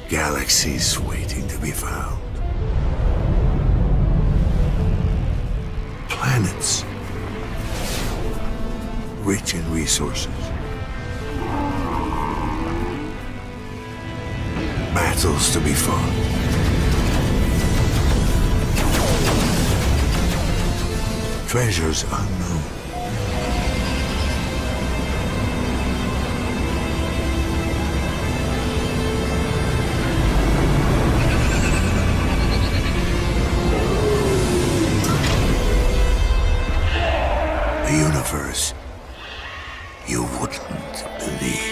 Galaxies waiting to be found. Planets rich in resources. Battles to be fought. Treasures unknown. A universe you wouldn't believe.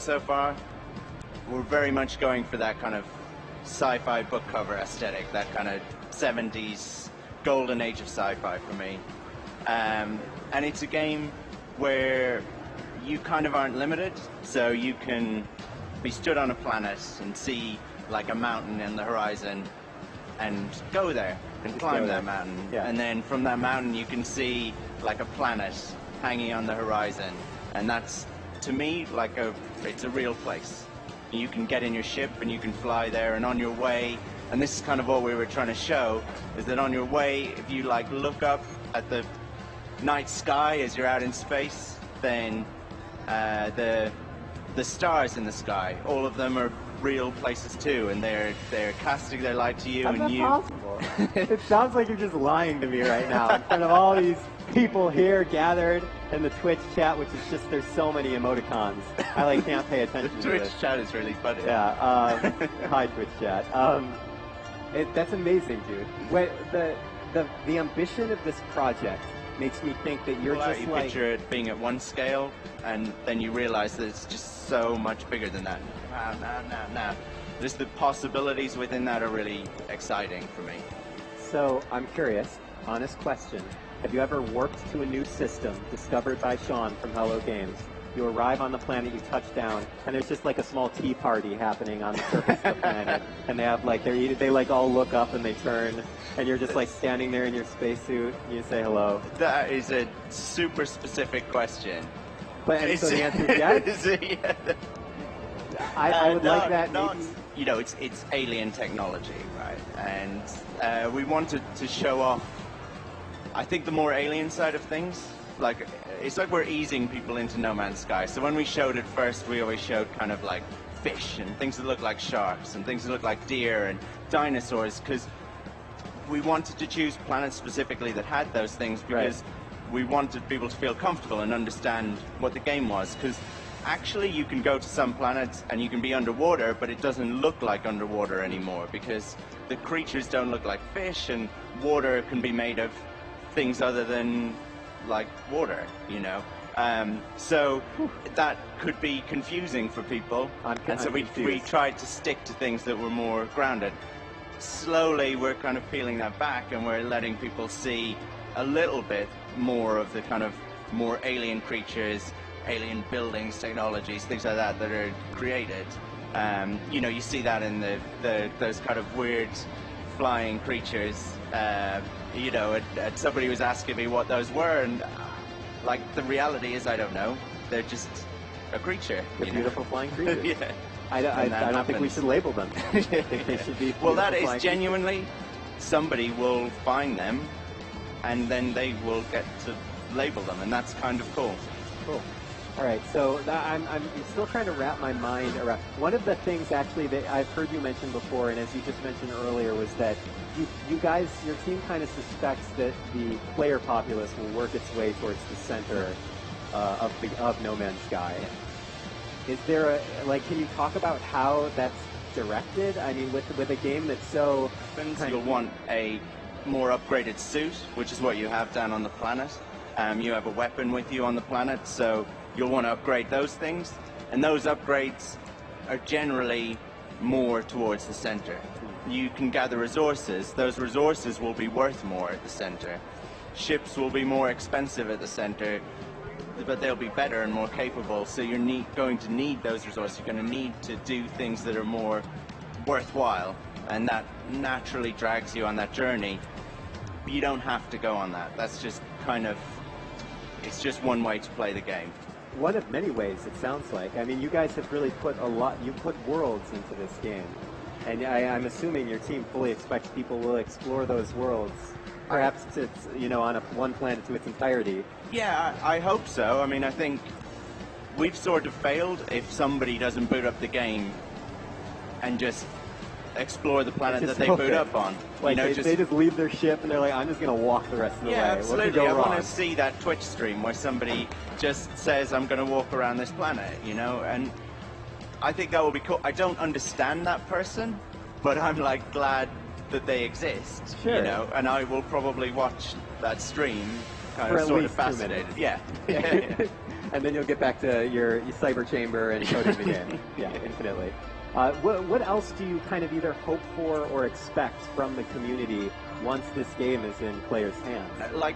so far, we're very much going for that kind of sci-fi book cover aesthetic, that kind of 70s golden age of sci-fi for me. And it's a game where you kind of aren't limited, so you can be stood on a planet and see like a mountain in the horizon and go there and climb that mountain. Yeah. And then from that mountain you can see like a planet hanging on the horizon, and that's, to me, like it's a real place. You can get in your ship and you can fly there, and on your way, and this is kind of what we were trying to show, is that on your way, if you like look up at the night sky as you're out in space, then the stars in the sky, all of them are real places too, and they're casting their light to you. How's and that you possible? It sounds like you're just lying to me right now in front of all these people here gathered in the Twitch chat, which is just, there's so many emoticons. I like can't pay attention the to Twitch this. chat is really funny. Yeah. Hi Twitch chat. That's amazing, dude. The ambition of this project makes me think that you're just you like... picture it being at one scale, and then you realize that it's just so much bigger than that. Nah. Just the possibilities within that are really exciting for me. So, I'm curious, honest question. Have you ever warped to a new system discovered by Sean from Hello Games? You arrive on the planet, you touch down, and there's just like a small tea party happening on the surface of the planet, and they have like, they like all look up and they turn, and you're just like standing there in your spacesuit, and you say hello. That is a super specific question. But, and so the answer is yes? Yeah. I would like that maybe... You know, it's alien technology, right? And we wanted to show off, I think, the more alien side of things. Like, it's like we're easing people into No Man's Sky. So when we showed it first, we always showed kind of like fish and things that look like sharks and things that look like deer and dinosaurs, because we wanted to choose planets specifically that had those things, because we wanted people to feel comfortable and understand what the game was. Because actually you can go to some planets and you can be underwater, but it doesn't look like underwater anymore, because the creatures don't look like fish, and water can be made of things other than like water, you know. So that could be confusing for people, and so we tried to stick to things that were more grounded. Slowly we're kind of peeling that back, and we're letting people see a little bit more of the kind of more alien creatures, alien buildings, technologies, things like that that are created. You know, you see that in those kind of weird flying creatures. You know, and somebody was asking me what those were, and like the reality is I don't know. They're just a creature. They're beautiful flying creatures. Yeah. I don't think we should label them. I think they should be. Well, that is genuinely, somebody will find them, and then they will get to label them, and that's kind of cool. Cool. All right, so I'm still trying to wrap my mind around. One of the things actually that I've heard you mention before, and as you just mentioned earlier, was that you guys, your team kind of suspects that the player populace will work its way towards the center of No Man's Sky. Is there can you talk about how that's directed? I mean, with a game that's so... You'll want a more upgraded suit, which is what you have down on the planet. You have a weapon with you on the planet, so you'll want to upgrade those things, and those upgrades are generally more towards the center. You can gather resources. Those resources will be worth more at the center. Ships will be more expensive at the center, but they'll be better and more capable, so you're going to need those resources. You're going to need to do things that are more worthwhile, and that naturally drags you on that journey. You don't have to go on that. That's just kind of, it's just one way to play the game. One of many ways, it sounds like. I mean, you guys have really put a lot, you put worlds into this game. And I'm assuming your team fully expects people will explore those worlds, perhaps to, you know, on one planet to its entirety. Yeah, I hope so. I mean, I think we've sort of failed if somebody doesn't boot up the game and just explore the planet that they boot up on. Like, you know, they just leave their ship and they're like, I'm just going to walk the rest of the way. Absolutely. What could go I wrong? want to see that Twitch stream where somebody just says, I'm going to walk around this planet, you know, and I think that will be cool. I don't understand that person, but I'm like glad that they exist, you know, and I will probably watch that stream kind of sort of fascinated. Yeah. And then you'll get back to your cyber chamber and coding the game. Yeah, infinitely. What else do you kind of either hope for or expect from the community once this game is in players' hands? Like,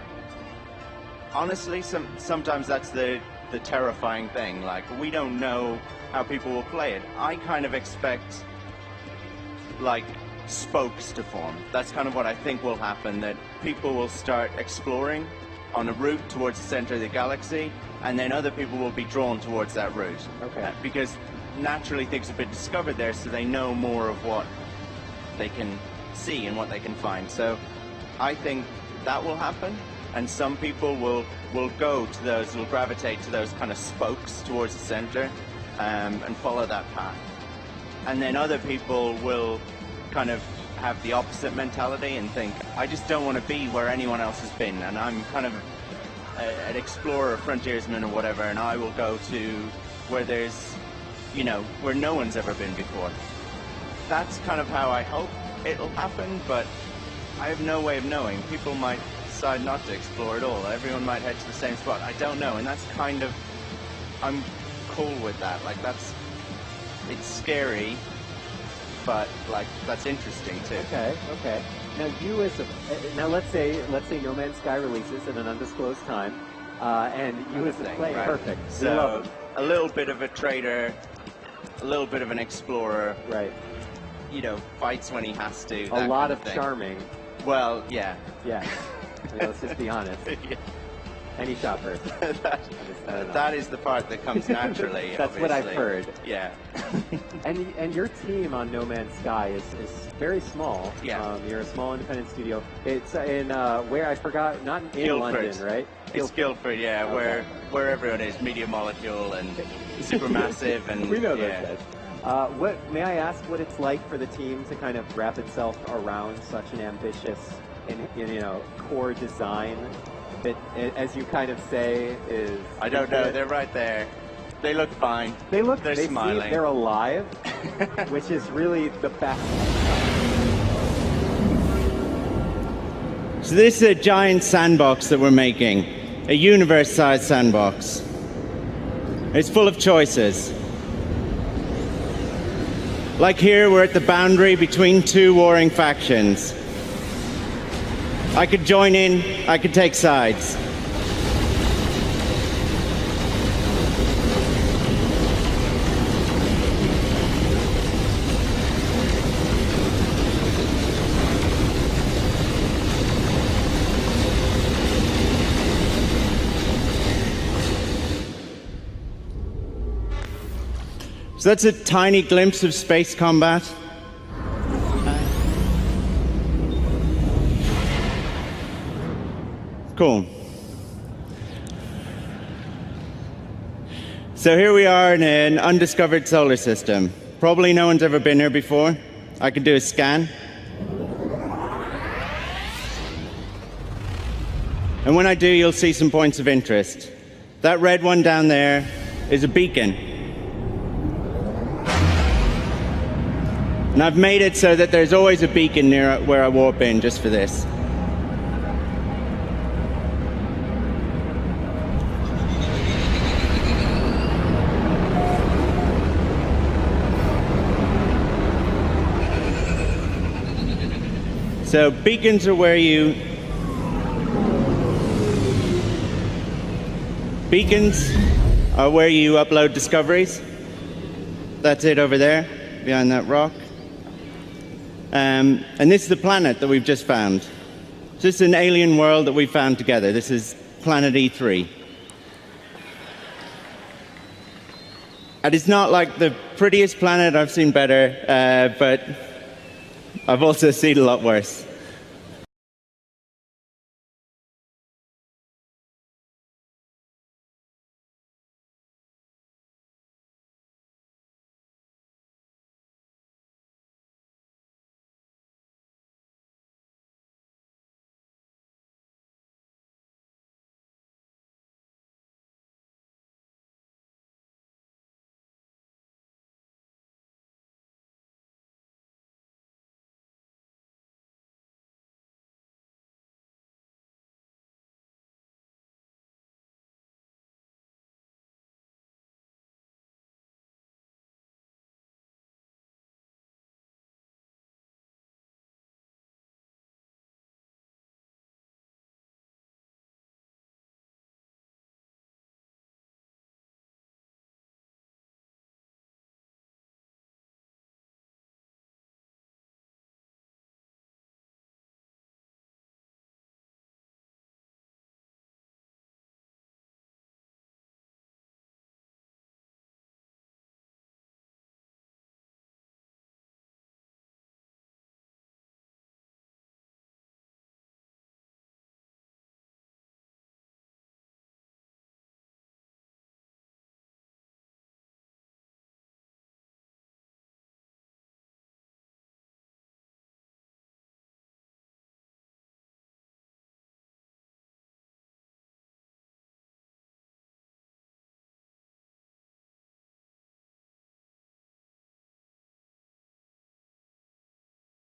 honestly, sometimes that's the terrifying thing. Like, we don't know how people will play it. I kind of expect, like, spokes to form. That's kind of what I think will happen, that people will start exploring on a route towards the center of the galaxy, and then other people will be drawn towards that route. Okay. Because naturally things have been discovered there, so they know more of what they can see and what they can find. So I think that will happen, and some people will go to those, will gravitate to those kind of spokes towards the center, and follow that path. And then other people will kind of have the opposite mentality and think, I just don't want to be where anyone else has been, and I'm kind of an explorer, a frontiersman or whatever, and I will go to where there's, you know, where no one's ever been before. That's kind of how I hope it'll happen, but I have no way of knowing. People might decide not to explore at all. Everyone might head to the same spot. I don't know, and that's kind of, I'm cool with that. Like, it's scary, but like, that's interesting too. Okay. Now you now let's say No Man's Sky releases at an undisclosed time, and you as a player, right? Perfect. So a little bit of a trader, a little bit of an explorer, right? You know, fights when he has to. A lot of thing. charming. Well, yeah. Yeah. Let's just be honest. Yeah. Any shopper. That is the part that comes naturally. That's what I've heard. Yeah. And your team on No Man's Sky is very small. Yeah. You're a small independent studio. It's in where I forgot, not in Guildford. London, right? It's Guildford, yeah, Okay. where everyone is, Media Molecule and Supermassive, and we know those yeah. guys. What may I ask what it's like for the team to kind of wrap itself around such an ambitious and core design that, as you kind of say, is... I don't know, they're right there. They look fine. They're smiling. They're alive, which is really the best. So this is a giant sandbox that we're making, a universe-sized sandbox. It's full of choices. Like here, we're at the boundary between two warring factions. I could join in, I could take sides. So that's a tiny glimpse of space combat. Cool. So here we are in an undiscovered solar system. Probably no one's ever been here before. I could do a scan. And when I do, you'll see some points of interest. That red one down there is a beacon. And I've made it so that there's always a beacon near where I warp in, just for this. So beacons are where you... Beacons are where you upload discoveries. That's it over there, behind that rock. And this is the planet that we've just found. This is an alien world that we found together. This is planet E3. And it's not like the prettiest planet. I've seen better, but I've also seen a lot worse.